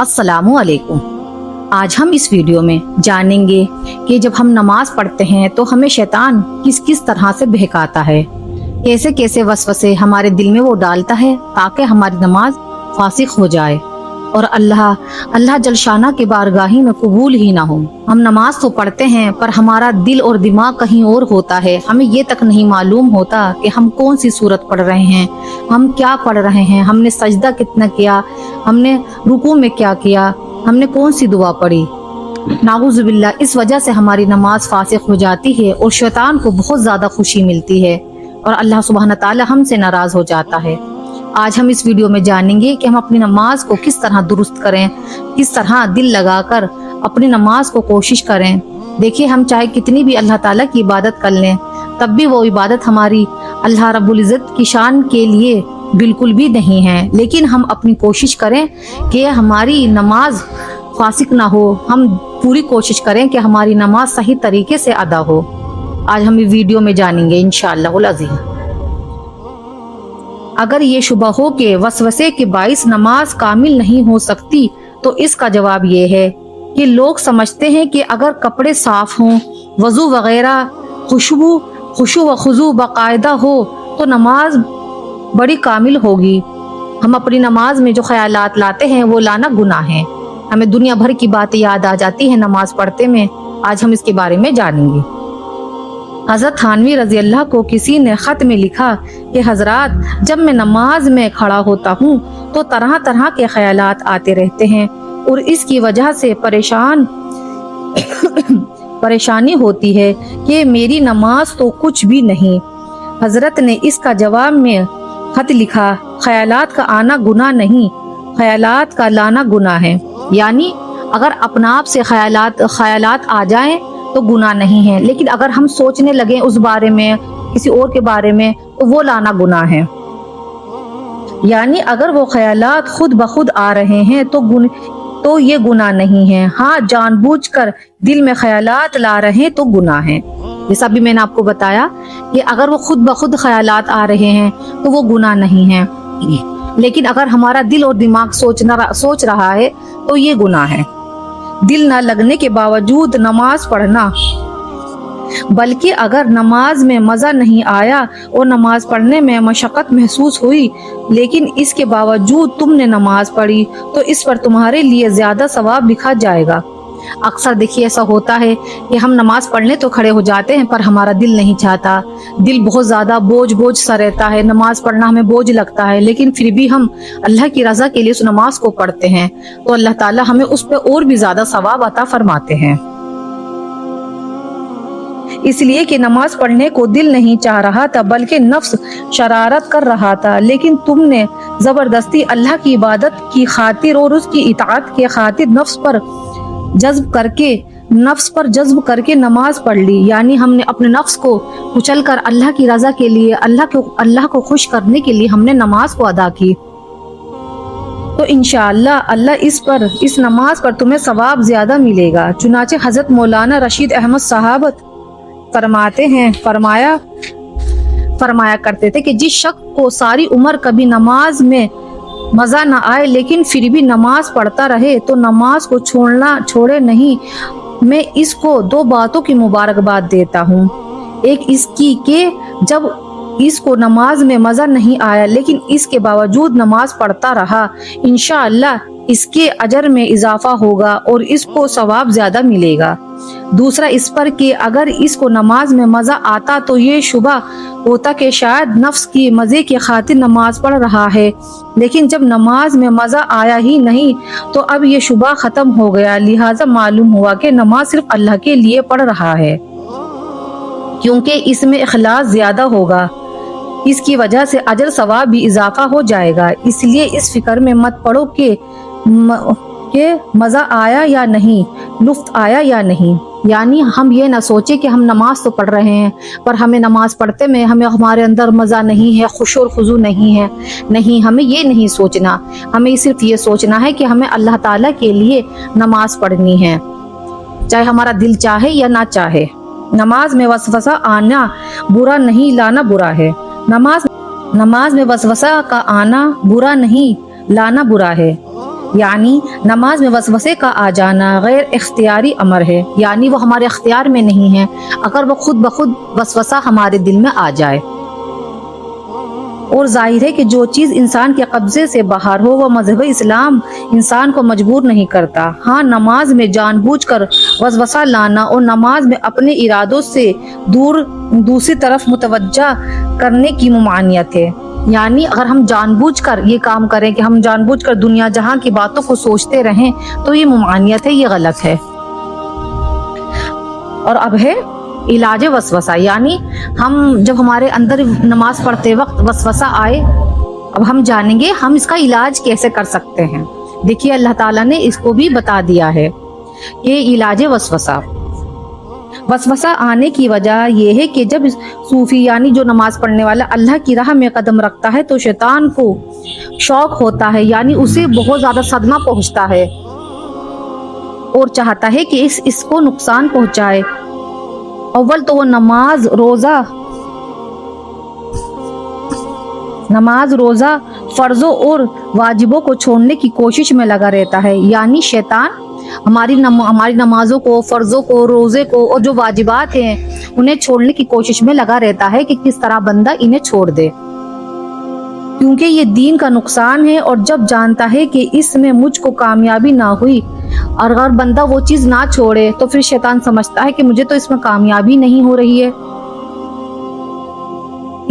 अस्सलामु अलैकुम। आज हम इस वीडियो में जानेंगे कि जब हम नमाज पढ़ते हैं तो हमें शैतान किस किस तरह से बहकाता है, कैसे कैसे वसवसे हमारे दिल में वो डालता है ताकि हमारी नमाज फासिक हो जाए और अल्लाह जलशाना के बारगाही में कबूल ही ना हो। हम नमाज तो पढ़ते हैं पर हमारा दिल और दिमाग कहीं और होता है। हमें ये तक नहीं मालूम होता कि हम कौन सी सूरत पढ़ रहे हैं, हम क्या पढ़ रहे हैं, हमने सजदा कितना किया, हमने रुकू में क्या किया, हमने कौन सी दुआ पढ़ी। नाउज़ुबिल्लाह, इस वजह से हमारी नमाज फासिक हो जाती है और शैतान को बहुत ज़्यादा खुशी मिलती है और अल्लाह सुब्हान ताला हमसे नाराज़ हो जाता है। आज हम इस वीडियो में जानेंगे कि हम अपनी नमाज को किस तरह दुरुस्त करें, किस तरह दिल लगाकर अपनी नमाज को कोशिश करें। देखिए, हम चाहे कितनी भी अल्लाह ताला की इबादत कर लें तब भी वो इबादत हमारी अल्लाह रब्बुल इज़्ज़त की शान के लिए बिल्कुल भी नहीं है। लेकिन हम अपनी कोशिश करें कि हमारी नमाज फासिक ना हो, हम पूरी कोशिश करें कि हमारी नमाज सही तरीके से अदा हो। आज हम इस वीडियो में जानेंगे इंशाअल्लाहुल अज़ीम। अगर ये शुबा हो कि वसवसे के बाइस नमाज कामिल नहीं हो सकती तो इसका जवाब ये है कि लोग समझते हैं कि अगर कपड़े साफ हों, वजू वगैरह खुशू व खुजू बाकायदा हो तो नमाज बड़ी कामिल होगी। हम अपनी नमाज में जो ख्यालात लाते हैं वो लाना गुनाह है। हमें दुनिया भर की बातें याद आ जाती है नमाज पढ़ते में। आज हम इसके बारे में जानेंगे। हज़रत थानवी रज़ी अल्लाह को किसी ने खत में लिखा कि हजरात, जब मैं नमाज में खड़ा होता हूँ तो तरह तरह के ख्यालात आते रहते हैं और इसकी वजह से परेशानी होती है कि मेरी नमाज तो कुछ भी नहीं। हजरत ने इसका जवाब में खत लिखा, ख्यालात का आना गुनाह नहीं, ख्यालात का लाना गुनाह है। यानी अगर अपना आप से ख्यालात आ जाएं तो गुनाह नहीं है, लेकिन अगर हम सोचने लगे उस बारे में, किसी और के बारे में, तो वो लाना गुनाह है। यानी अगर वो ख्यालात खुद ब खुद आ रहे हैं तो ये गुनाह नहीं है। हाँ, जानबूझकर दिल में ख्यालात ला रहे हैं तो गुनाह है। जैसा भी मैंने आपको बताया कि अगर वो खुद ब खुद ख्यालात आ रहे हैं तो वो गुनाह नहीं है, लेकिन अगर हमारा दिल और दिमाग सोच रहा है तो ये गुनाह है। दिल न लगने के बावजूद नमाज पढ़ना, बल्कि अगर नमाज में मज़ा नहीं आया और नमाज पढ़ने में मशक्क़त महसूस हुई लेकिन इसके बावजूद तुमने नमाज पढ़ी तो इस पर तुम्हारे लिए ज़्यादा सवाब लिखा जाएगा। अक्सर देखिए ऐसा होता है कि हम नमाज पढ़ने तो खड़े हो जाते हैं पर हमारा दिल नहीं चाहता, दिल बहुत ज़्यादा बोझ सा रहता है, नमाज पढ़ना हमें बोझ लगता है, लेकिन फिर भी हम अल्लाह की रज़ा के लिए उस नमाज को पढ़ते हैं तो अल्लाह ताला हमें उस पर और भी ज़्यादा सवाब अता फरमाते हैं। इसलिए कि नमाज पढ़ने को दिल नहीं चाह रहा था बल्कि नफ्स शरारत कर रहा था, लेकिन तुमने ज़बरदस्ती अल्लाह की इबादत की खातिर और उसकी इताअत के खातिर नफ्स पर जज्ब करके नमाज पढ़ ली। यानी हमने अपने नफ्स को कुचल कर अल्लाह की रजा के लिए, अल्लाह को खुश करने के लिए हमने नमाज को अदा की। तो इंशाअल्लाह अल्लाह इस नमाज पर तुम्हें सवाब ज्यादा मिलेगा। चुनाचे हजरत मौलाना रशीद अहमद साहब फरमाया करते थे कि जिस शख्स को सारी उम्र कभी नमाज में मजा न आए लेकिन फिर भी नमाज पढ़ता रहे तो नमाज को छोड़े नहीं। मैं इसको दो बातों की मुबारकबाद देता हूँ। एक इसकी कि जब इसको नमाज में मजा नहीं आया लेकिन इसके बावजूद नमाज पढ़ता रहा, इंशाअल्लाह इसके अजर में इजाफा होगा और इसको सवाब ज्यादा मिलेगा। दूसरा इस पर कि अगर इसको नमाज में मजा आता तो ये शुबा होता कि शायद नफ्स की मजे की खातिर नमाज पढ़ रहा है, लेकिन जब नमाज में मजा आया ही नहीं तो अब ये शुबा खत्म हो गया। लिहाजा मालूम हुआ कि नमाज सिर्फ अल्लाह के लिए पढ़ रहा है, क्योंकि इसमें इखलास ज्यादा होगा। इसकी वजह से अजर सवाब भी इजाफा हो जाएगा। इसलिए इस फिक्र में मत पड़ो कि मजा आया या नहीं, लुफ्त आया या नहीं। यानी हम ये ना सोचे कि हम नमाज तो पढ़ रहे हैं पर हमें नमाज पढ़ते में हमारे अंदर मजा नहीं है, खुश और खुजू नहीं है। नहीं, हमें ये नहीं सोचना। हमें सिर्फ ये सोचना है कि हमें अल्लाह ताला के लिए नमाज पढ़नी है, चाहे हमारा दिल चाहे या ना चाहे। नमाज में वसवसा आना बुरा नहीं, लाना बुरा है। नमाज में वसवसा का आना बुरा नहीं, लाना बुरा है। یعنی نماز میں وسوسے کا آ جانا غیر اختیاری امر ہے، یعنی وہ ہمارے اختیار میں نہیں ہے اگر وہ خود بخود وسوسہ ہمارے دل میں آ جائے۔ اور ظاہر ہے کہ جو چیز انسان کے قبضے سے باہر ہو وہ مذہب اسلام انسان کو مجبور نہیں کرتا۔ ہاں، نماز میں جان بوجھ کر وسوسہ لانا اور نماز میں اپنے ارادوں سے دوسری طرف متوجہ کرنے کی ممانعت ہے، یعنی اگر ہم جان بوجھ کر یہ کام کریں کہ ہم جان بوجھ کر دنیا جہاں کی باتوں کو سوچتے رہیں تو یہ ممانعت ہے، یہ غلط ہے۔ اور اب ہے علاج وسوسہ، یعنی ہم جب ہمارے اندر نماز پڑھتے وقت وسوسہ آئے، اب ہم جانیں گے ہم اس کا علاج کیسے کر سکتے ہیں۔ دیکھیے اللہ تعالیٰ نے اس کو بھی بتا دیا ہے کہ علاج وسوسہ آنے کی وجہ یہ ہے کہ جب صوفی یعنی جو نماز پڑھنے والا اللہ کی راہ میں قدم رکھتا ہے تو شیطان کو شوق ہوتا ہے، یعنی اسے بہت زیادہ صدمہ پہنچتا ہے اور چاہتا ہے کہ اس کو نقصان پہنچائے۔ اول تو وہ نماز روزہ فرضوں اور واجبوں کو چھوڑنے کی کوشش میں لگا رہتا ہے، یعنی شیطان ہماری نمازوں کو، فرضوں کو، روزے کو اور جو واجبات ہیں انہیں چھوڑنے کی کوشش میں لگا رہتا ہے کہ کس طرح بندہ انہیں چھوڑ دے، کیونکہ یہ دین کا نقصان ہے۔ اور جب جانتا ہے کہ اس میں مجھ کو کامیابی نہ ہوئی اور اگر بندہ وہ چیز نہ چھوڑے تو پھر شیطان سمجھتا ہے کہ مجھے تو اس میں کامیابی نہیں ہو رہی ہے۔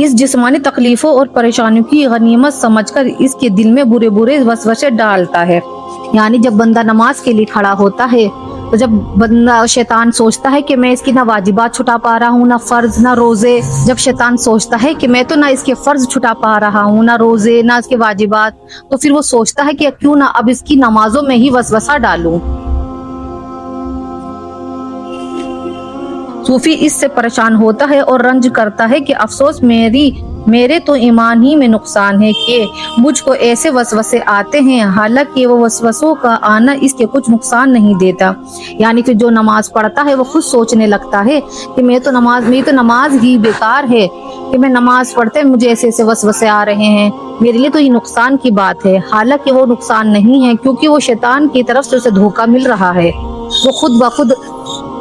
اس جسمانی تکلیفوں اور پریشانیوں کی غنیمت سمجھ کر اس کے دل میں برے وسوسے ڈالتا ہے، یعنی جب بندہ نماز کے لیے کھڑا ہوتا ہے تو جب بندہ شیطان سوچتا ہے کہ میں اس کی نہ واجبات چھٹا پا رہا ہوں، نہ فرض نہ روزے، جب شیطان سوچتا ہے کہ میں تو نہ اس کے فرض چھٹا پا رہا ہوں، نہ روزے، نہ اس کے واجبات، تو پھر وہ سوچتا ہے کہ کیوں نہ اب اس کی نمازوں میں ہی وسوسہ ڈالوں۔ صوفی اس سے پریشان ہوتا ہے اور رنج کرتا ہے کہ افسوس میرے تو ایمان ہی میں نقصان ہے کہ مجھ کو ایسے وسوسے آتے ہیں، حالانکہ وہ وسوسوں کا آنا اس کے کچھ نقصان نہیں دیتا۔ یعنی کہ جو نماز پڑھتا ہے وہ خود سوچنے لگتا ہے کہ میری تو نماز ہی بیکار ہے، کہ میں نماز پڑھتے مجھے ایسے وسوسے آ رہے ہیں، میرے لیے تو یہ نقصان کی بات ہے۔ حالانکہ وہ نقصان نہیں ہے، کیونکہ وہ شیطان کی طرف سے اسے دھوکہ مل رہا ہے، وہ خود بخود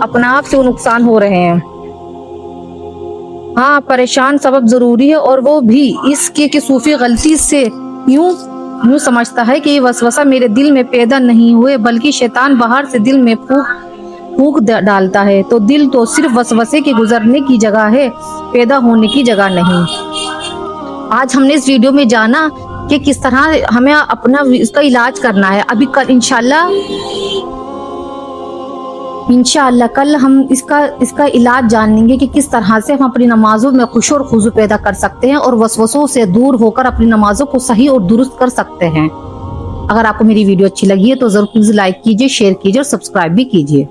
اپنا آپ سے وہ نقصان ہو رہے ہیں۔ ہاں، پریشان سبب ضروری ہے، اور وہ بھی اس کے کہ صوفی غلطی سے یوں سمجھتا ہے کہ یہ وسوسہ میرے دل میں پیدا نہیں ہوئے بلکہ شیطان باہر سے دل میں پھونک ڈالتا ہے، تو دل تو صرف وسوسے کے گزرنے کی جگہ ہے، پیدا ہونے کی جگہ نہیں۔ آج ہم نے اس ویڈیو میں جانا کہ کس طرح ہمیں اپنا اس کا علاج کرنا ہے۔ ابھی کل انشاءاللہ کل ہم اس کا علاج جانیں گے کہ کس طرح سے ہم اپنی نمازوں میں خشوع اور خضوع پیدا کر سکتے ہیں اور وسوسوں سے دور ہو کر اپنی نمازوں کو صحیح اور درست کر سکتے ہیں۔ اگر آپ کو میری ویڈیو اچھی لگی ہے تو ضرور پلیز لائک کیجیے، شیئر کیجیے اور سبسکرائب بھی کیجیے۔